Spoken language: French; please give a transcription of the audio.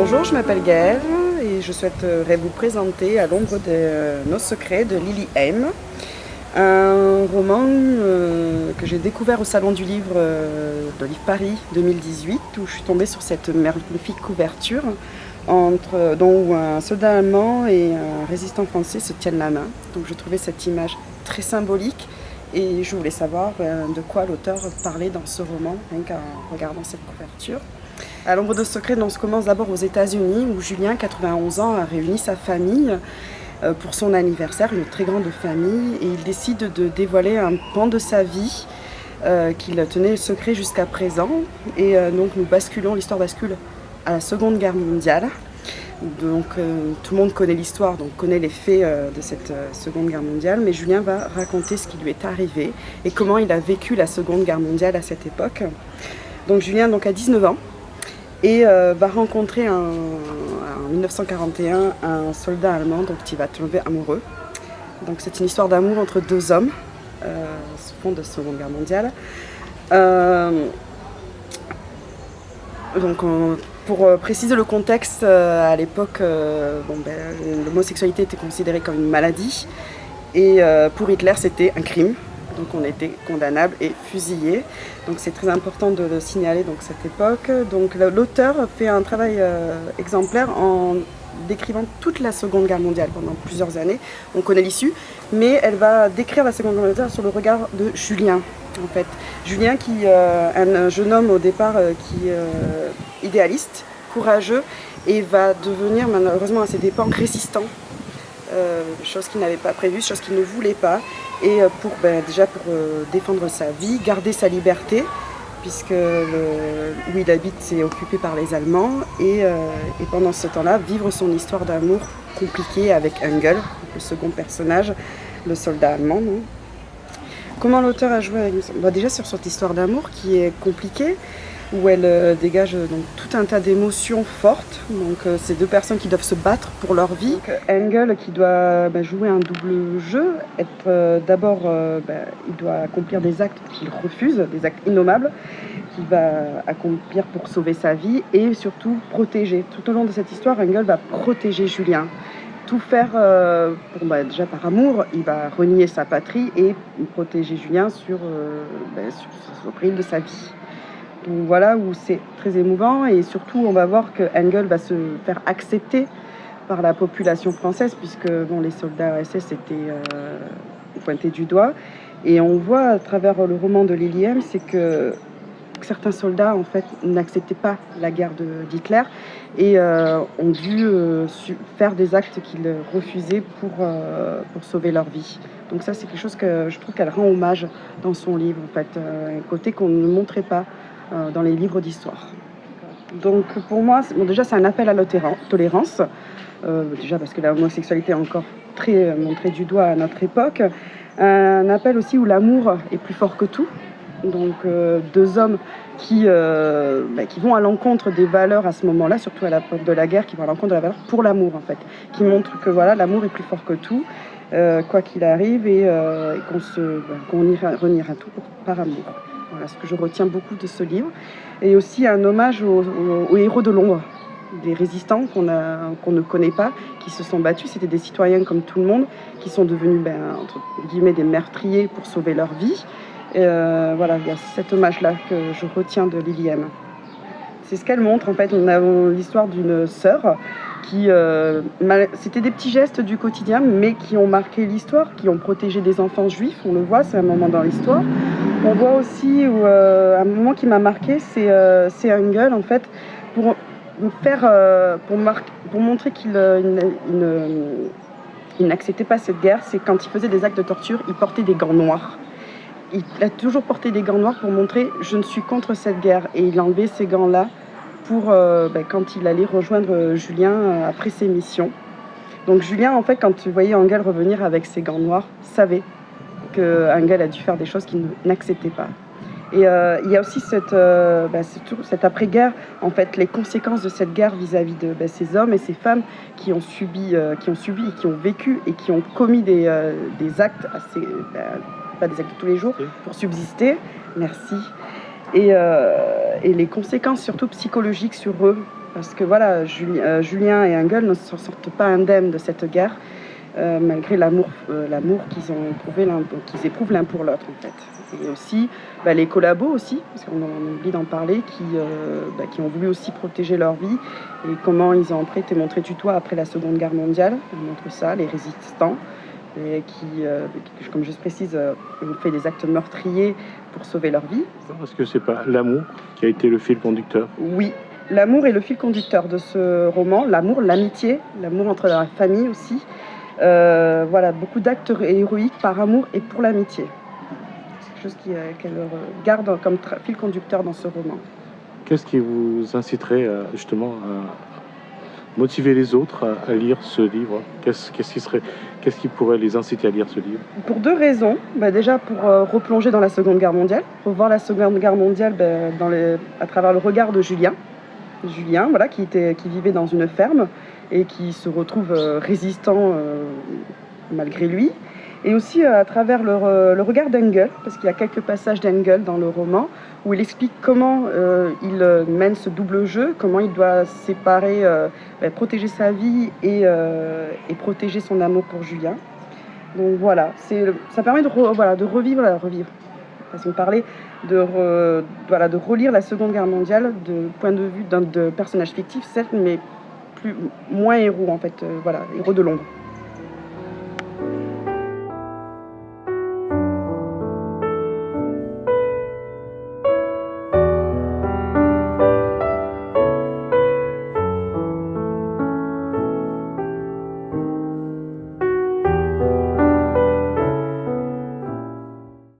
Bonjour, je m'appelle Gaëlle et je souhaiterais vous présenter À l'ombre de nos secrets de Lily Haim, un roman que j'ai découvert au Salon du Livre de Livre Paris 2018, où je suis tombée sur cette magnifique couverture dont un soldat allemand et un résistant français se tiennent la main. Donc je trouvais cette image très symbolique et je voulais savoir de quoi l'auteur parlait dans ce roman, rien qu'en regardant cette couverture. À l'ombre de secrets, on commence d'abord aux États-Unis, où Julien, 91 ans, a réuni sa famille pour son anniversaire, une très grande famille, et il décide de dévoiler un pan de sa vie qu'il tenait secret jusqu'à présent. Et donc l'histoire bascule à la Seconde Guerre mondiale. Donc tout le monde connaît l'histoire, donc connaît les faits de cette Seconde Guerre mondiale, mais Julien va raconter ce qui lui est arrivé et comment il a vécu la Seconde Guerre mondiale à cette époque. Donc Julien a 19 ans. Et va rencontrer en 1941 un soldat allemand dont il va tomber amoureux. Donc c'est une histoire d'amour entre deux hommes, sous fond de Seconde Guerre mondiale. Pour préciser le contexte, à l'époque, l'homosexualité était considérée comme une maladie. Et pour Hitler, c'était un crime. Donc on était condamnable et fusillé. Donc c'est très important de le signaler cette époque. Donc l'auteur fait un travail exemplaire en décrivant toute la Seconde Guerre mondiale pendant plusieurs années. On connaît l'issue, mais elle va décrire la Seconde Guerre mondiale sur le regard de Julien. En fait, Julien qui un jeune homme au départ qui idéaliste, courageux, et va devenir malheureusement à ses dépens résistant. Chose qu'il n'avait pas prévue, chose qu'il ne voulait pas, et pour défendre sa vie, garder sa liberté, puisque où il habite c'est occupé par les Allemands, et pendant ce temps-là vivre son histoire d'amour compliquée avec Engel, le second personnage, le soldat allemand. Comment l'auteur a joué avec... Déjà sur cette histoire d'amour qui est compliquée, où elle dégage tout un tas d'émotions fortes. Donc c'est deux personnes qui doivent se battre pour leur vie. Donc, Engel qui doit jouer un double jeu, d'abord il doit accomplir des actes qu'il refuse, des actes innommables qu'il va accomplir pour sauver sa vie et surtout protéger. Tout au long de cette histoire, Engel va protéger Julien. Tout faire, déjà par amour, il va renier sa patrie et protéger Julien sur au péril de sa vie. Donc voilà où c'est très émouvant, et surtout on va voir que Engel va se faire accepter par la population française, puisque les soldats SS étaient pointés du doigt, et on voit à travers le roman de Lily Haim, c'est que certains soldats en fait n'acceptaient pas la guerre d'Hitler et ont dû faire des actes qu'ils refusaient pour sauver leur vie. Donc ça c'est quelque chose que je trouve qu'elle rend hommage dans son livre, en fait, un côté qu'on ne montrait pas dans les livres d'histoire. Donc pour moi, déjà c'est un appel à la tolérance, déjà parce que l'homosexualité est encore très montrée du doigt à notre époque, un appel aussi où l'amour est plus fort que tout. Donc deux hommes qui vont à l'encontre des valeurs à ce moment-là, surtout à l'époque de la guerre, qui vont à l'encontre de la valeur pour l'amour, en fait, qui montrent que l'amour est plus fort que tout, quoi qu'il arrive, et qu'on reniera tout par amour. Voilà ce que je retiens beaucoup de ce livre. Et aussi un hommage aux héros de l'ombre, des résistants qu'on ne connaît pas, qui se sont battus. C'était des citoyens comme tout le monde, qui sont devenus, entre guillemets, des meurtriers pour sauver leur vie. Il y a cet hommage-là que je retiens de Lily Haim. C'est ce qu'elle montre, en fait. On a l'histoire d'une sœur qui... c'était des petits gestes du quotidien, mais qui ont marqué l'histoire, qui ont protégé des enfants juifs. On le voit, c'est un moment dans l'histoire. On voit aussi, un moment qui m'a marqué, c'est Engel, en fait, pour montrer qu'il n'acceptait pas cette guerre. C'est quand il faisait des actes de torture, il portait des gants noirs. Il a toujours porté des gants noirs pour montrer « je ne suis contre cette guerre ». Et il enlevait ces gants-là pour quand il allait rejoindre Julien après ses missions. Donc Julien, en fait, quand tu voyais Engel revenir avec ses gants noirs, savait que Engel a dû faire des choses qu'il n'acceptait pas. Et il y a aussi cette après-guerre, en fait, les conséquences de cette guerre vis-à-vis de ces hommes et ces femmes qui ont subi, qui ont vécu et qui ont commis des actes assez... pas des actes de tous les jours, pour subsister. Merci. Et les conséquences surtout psychologiques sur eux, Parce que voilà, Julien et Engel ne s'en sortent pas indemnes de cette guerre, malgré l'amour qu'ils éprouvent l'un pour l'autre en fait. Et aussi les collabos aussi, parce qu'on oublie d'en parler, qui ont voulu aussi protéger leur vie et comment ils ont après été montrés du doigt après la Seconde Guerre mondiale. On montre ça, les résistants, et comme je précise, ont fait des actes meurtriers pour sauver leur vie. Est-ce que c'est pas l'amour qui a été le fil conducteur? Oui, l'amour est le fil conducteur de ce roman, l'amour, l'amitié, l'amour entre la famille aussi. Voilà, beaucoup d'actes héroïques par amour et pour l'amitié. C'est quelque chose qu'elle garde comme fil conducteur dans ce roman. Qu'est-ce qui vous inciterait justement à motiver les autres à lire ce livre? Qu'est-ce qui pourrait les inciter à lire ce livre? Pour deux raisons. Déjà pour replonger dans la Seconde Guerre mondiale, revoir la Seconde Guerre mondiale à travers le regard de Julien. Julien, voilà, qui vivait dans une ferme et qui se retrouve résistant malgré lui. Et aussi à travers le regard d'Engel, parce qu'il y a quelques passages d'Engel dans le roman où il explique comment il mène ce double jeu, comment il doit séparer, protéger sa vie et protéger son amour pour Julien. Donc voilà, ça permet de revivre. Parce qu'on parlait de relire la Seconde Guerre mondiale de point de vue de personnages fictifs, certes, mais moins héros en fait, héros de l'ombre.